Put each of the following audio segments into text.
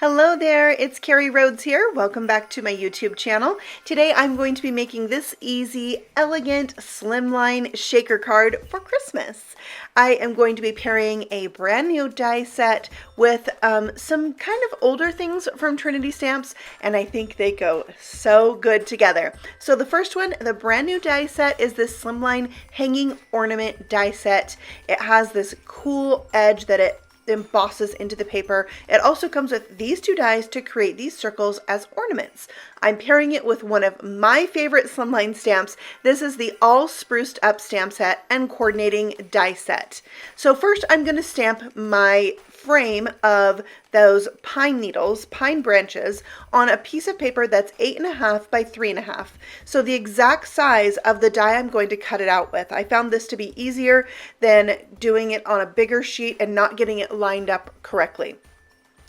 Hello there, it's Carrie Rhodes here. Welcome back to my YouTube channel. Today I'm going to be making this easy, elegant Slimline Shaker Card for Christmas. I am going to be pairing a brand new die set with some kind of older things from Trinity Stamps, and I think they go so good together. So the first one, the brand new die set, is this Slimline Hanging Ornament Die Set. It has this cool edge that it embosses into the paper. It also comes with these two dies to create these circles as ornaments. I'm pairing it with one of my favorite Slimline stamps. This is the all spruced up stamp set and coordinating die set. So first I'm going to stamp my frame of those pine needles, pine branches, on a piece of paper that's 8.5 by 3.5. So the exact size of the die I'm going to cut it out with. I found this to be easier than doing it on a bigger sheet and not getting it lined up correctly.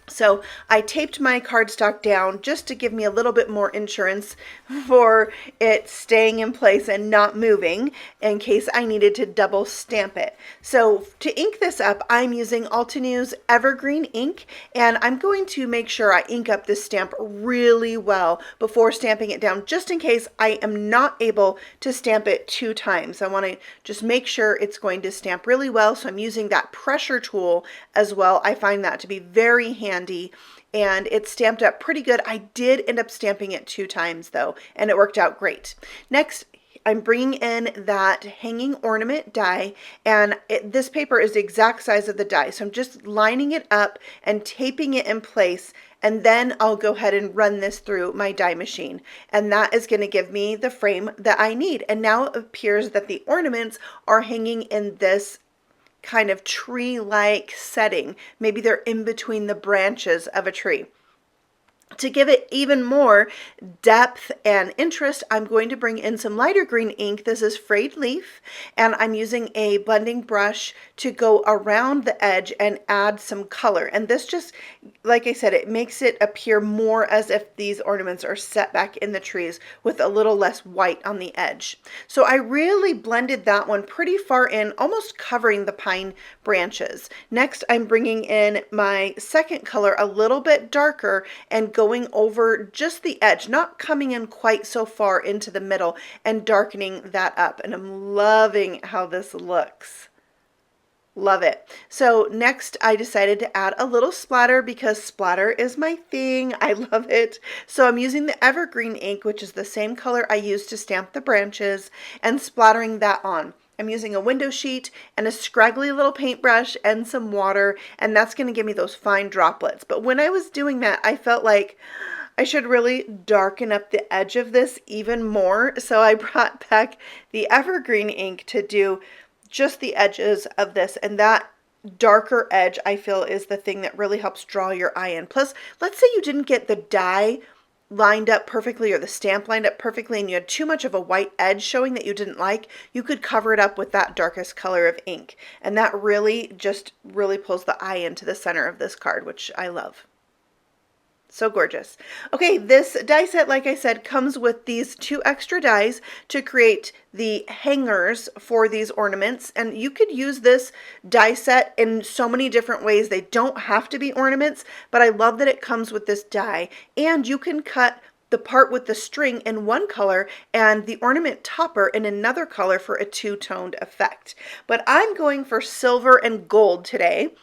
So I taped my cardstock down just to give me a little bit more insurance for it staying in place and not moving in case I needed to double stamp it. So to ink this up, I'm using Altenew's Evergreen ink, and I'm going to make sure I ink up this stamp really well before stamping it down, just in case I am not able to stamp it 2 times. I want to just make sure it's going to stamp really well, so I'm using that pressure tool as well. I find that to be very handy. And it's stamped up pretty good. I did end up stamping it 2 times though, and it worked out great. Next, I'm bringing in that hanging ornament die, and this paper is the exact size of the die. So I'm just lining it up and taping it in place, and then I'll go ahead and run this through my die machine. And that is going to give me the frame that I need. And now it appears that the ornaments are hanging in this kind of tree-like setting. Maybe they're in between the branches of a tree. To give it even more depth and interest, I'm going to bring in some lighter green ink. This is Frayed Leaf, and I'm using a blending brush to go around the edge and add some color. And this just, like I said, it makes it appear more as if these ornaments are set back in the trees with a little less white on the edge. So I really blended that one pretty far in, almost covering the pine branches. Next, I'm bringing in my second color a little bit darker and going over just the edge, not coming in quite so far into the middle, and darkening that up. And I'm loving how this looks. Love it. So next I decided to add a little splatter because splatter is my thing. I love it. So I'm using the Evergreen ink, which is the same color I used to stamp the branches, and splattering that on. I'm using a window sheet and a scraggly little paintbrush and some water, and that's going to give me those fine droplets. But when I was doing that, I felt like I should really darken up the edge of this even more. So I brought back the Evergreen ink to do just the edges of this, and that darker edge I feel is the thing that really helps draw your eye in. Plus, let's say you didn't get the die lined up perfectly or the stamp lined up perfectly and you had too much of a white edge showing that you didn't like, you could cover it up with that darkest color of ink, and that really pulls the eye into the center of this card, which I love. So gorgeous. Okay, this die set, like I said, comes with these 2 extra dies to create the hangers for these ornaments. And you could use this die set in so many different ways. They don't have to be ornaments, but I love that it comes with this die. And you can cut the part with the string in one color and the ornament topper in another color for a 2-toned effect. But I'm going for silver and gold today.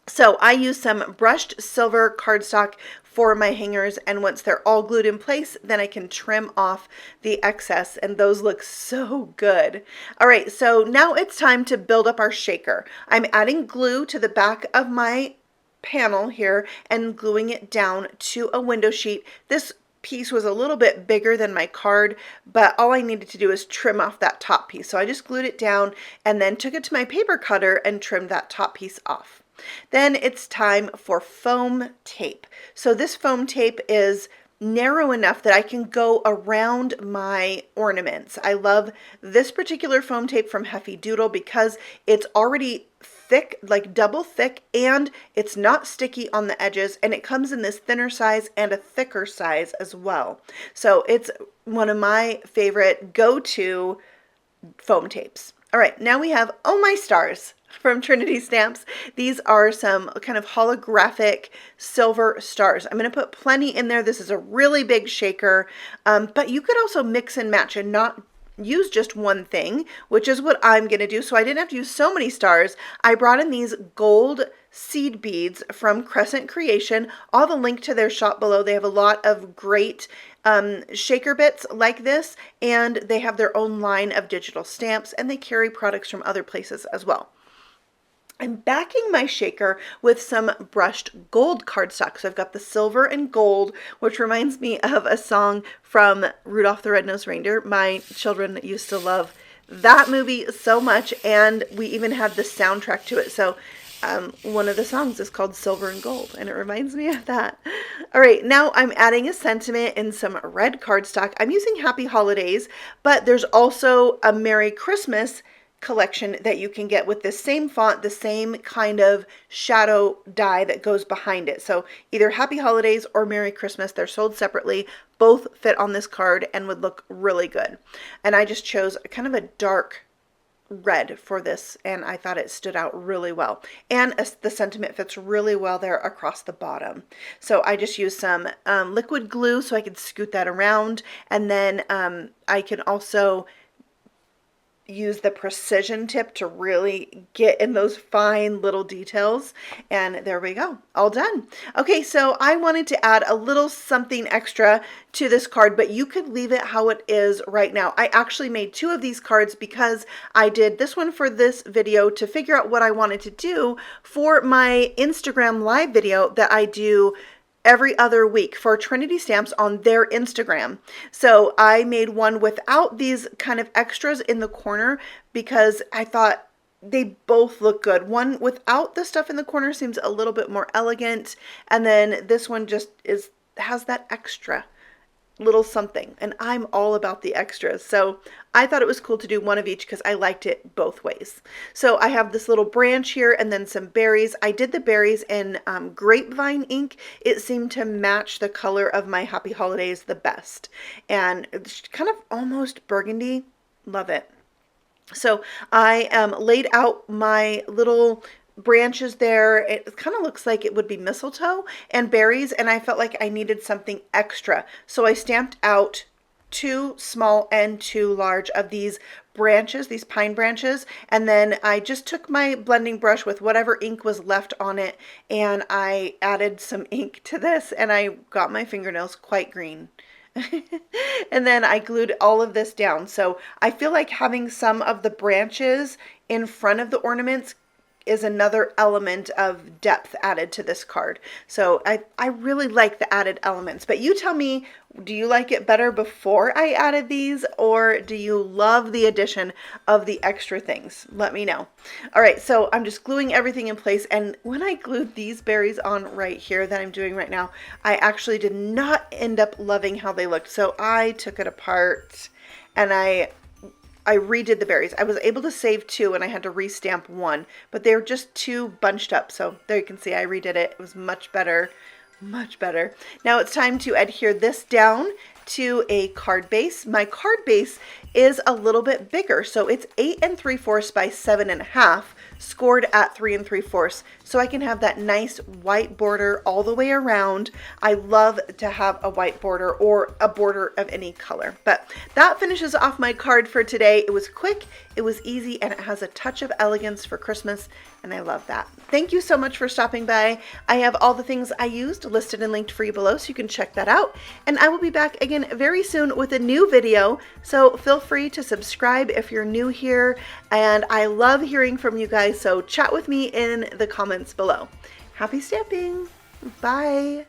So I use some brushed silver cardstock for my hangers, and once they're all glued in place, then I can trim off the excess, and those look so good. All right, so now it's time to build up our shaker. I'm adding glue to the back of my panel here and gluing it down to a window sheet. This piece was a little bit bigger than my card, but all I needed to do is trim off that top piece. So I just glued it down and then took it to my paper cutter and trimmed that top piece off. Then it's time for foam tape. So this foam tape is narrow enough that I can go around my ornaments. I love this particular foam tape from Heffy Doodle because it's already thick, like double thick, and it's not sticky on the edges, and it comes in this thinner size and a thicker size as well. So it's one of my favorite go-to foam tapes. All right, now we have, oh my stars, from Trinity Stamps. These are some kind of holographic silver stars. I'm going to put plenty in there. This is a really big shaker, but you could also mix and match and not use just one thing, which is what I'm going to do. So I didn't have to use so many stars. I brought in these gold seed beads from Crescent Creation. I'll have a link to their shop below. They have a lot of great shaker bits like this, and they have their own line of digital stamps, and they carry products from other places as well. I'm backing my shaker with some brushed gold cardstock. So I've got the silver and gold, which reminds me of a song from Rudolph the Red-Nosed Reindeer. My children used to love that movie so much, and we even had the soundtrack to it. So one of the songs is called Silver and Gold, and it reminds me of that. All right, now I'm adding a sentiment in some red cardstock. I'm using Happy Holidays, but there's also a Merry Christmas collection that you can get with the same font, the same kind of shadow die that goes behind it. So either Happy Holidays or Merry Christmas, they're sold separately. Both fit on this card and would look really good. And I just chose kind of a dark red for this, and I thought it stood out really well. And the sentiment fits really well there across the bottom. So I just used some liquid glue so I could scoot that around, and then I can also use the precision tip to really get in those fine little details. And there we go, all done. Okay, so I wanted to add a little something extra to this card, but you could leave it how it is right now. I actually made 2 of these cards because I did this one for this video to figure out what I wanted to do for my Instagram live video that I do every other week for Trinity Stamps on their Instagram. So I made one without these kind of extras in the corner because I thought they both look good. One without the stuff in the corner seems a little bit more elegant, and then this one just has that extra little something, and I'm all about the extras. So I thought it was cool to do one of each because I liked it both ways. So I have this little branch here and then some berries. I did the berries in grapevine ink. It seemed to match the color of my Happy Holidays the best, and it's kind of almost burgundy. Love it. So I laid out my little branches there. It kind of looks like it would be mistletoe and berries, and I felt like I needed something extra. So I stamped out 2 small and 2 large of these branches, these pine branches, and then I just took my blending brush with whatever ink was left on it, and I added some ink to this, and I got my fingernails quite green. And then I glued all of this down. So I feel like having some of the branches in front of the ornaments is another element of depth added to this card. So I really like the added elements, but you tell me, do you like it better before I added these, or do you love the addition of the extra things? Let me know. All right, so I'm just gluing everything in place, and when I glued these berries on right here that I'm doing right now, I actually did not end up loving how they looked. So I took it apart and I redid the berries. I was able to save 2 and I had to restamp 1, but they were just too bunched up. So there you can see I redid it. It was much better, much better. Now it's time to adhere this down to a card base. My card base is a little bit bigger, so it's 8 3/4 by 7 1/2, scored at 3 3/4, so I can have that nice white border all the way around. I love to have a white border or a border of any color. But that finishes off my card for today. It was quick, it was easy, and it has a touch of elegance for Christmas, and I love that. Thank you so much for stopping by. I have all the things I used listed and linked for you below, so you can check that out. And I will be back again very soon with a new video, so feel free to subscribe if you're new here. And I love hearing from you guys, so chat with me in the comments below. Happy stamping! Bye!